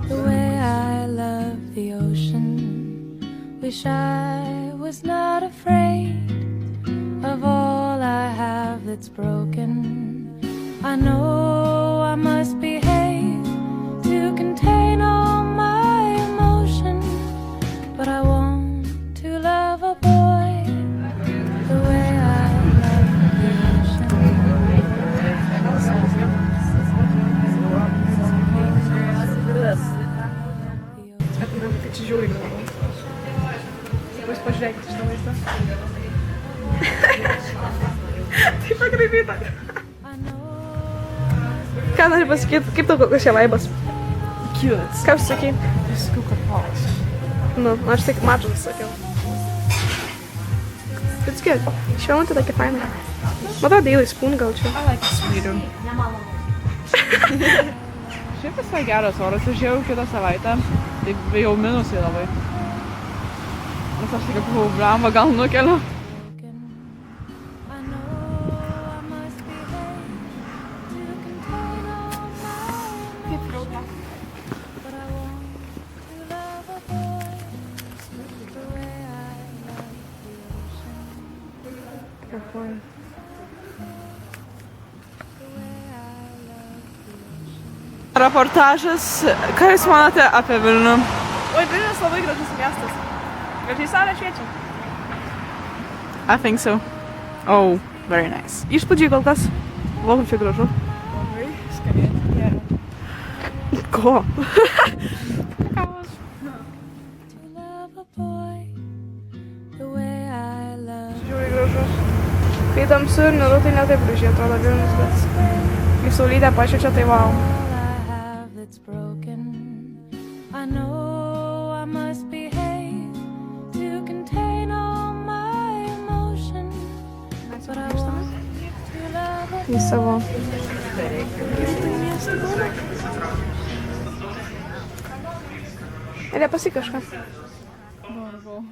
The way I love the ocean. Wish I was not afraid of all I have that's broken. I know I must behave to contain all my emotion, but I want to love a boy the way I love the ocean. Čia žiūri galvo. Jūs pažiūrėkite šitą vaizdą. Taip pagraibyta. Ką nori pasakyti, kaip tau kokios čia vaibas? Cute. Ką jūs sakei? Aš sakiau, kad polas. Nu, aš tik mačas sakiau. It's good. Švelnutė tokia faina. Matau, Daily Spoon gal čia. I like sweeter. Šiaip visai geras oras, užėjau kitą savaitę, tai jau minusai labai. Nes aš tik buvau blemba, gal nukeliu. Kaip rauda. Какой? Reportažas, ką jūs manote apie Vilnių? Oi, Vilnius labai gražus miestas. Gražiai saulė šviečia. I think so. Oh, very nice. Įspūdžiai kol kas. Labai čia gražu. Labai skaniai. Ko? Kavos. Žiūri gražus. Kai tamsu ir niru, tai netaip gražiai atrodo Vilnius, bet kai saulytė pašviečia, tai wow. I know I must behave to contain all my emotion, but I want to love a Į savo. Ir nepasik kažką. Varbu.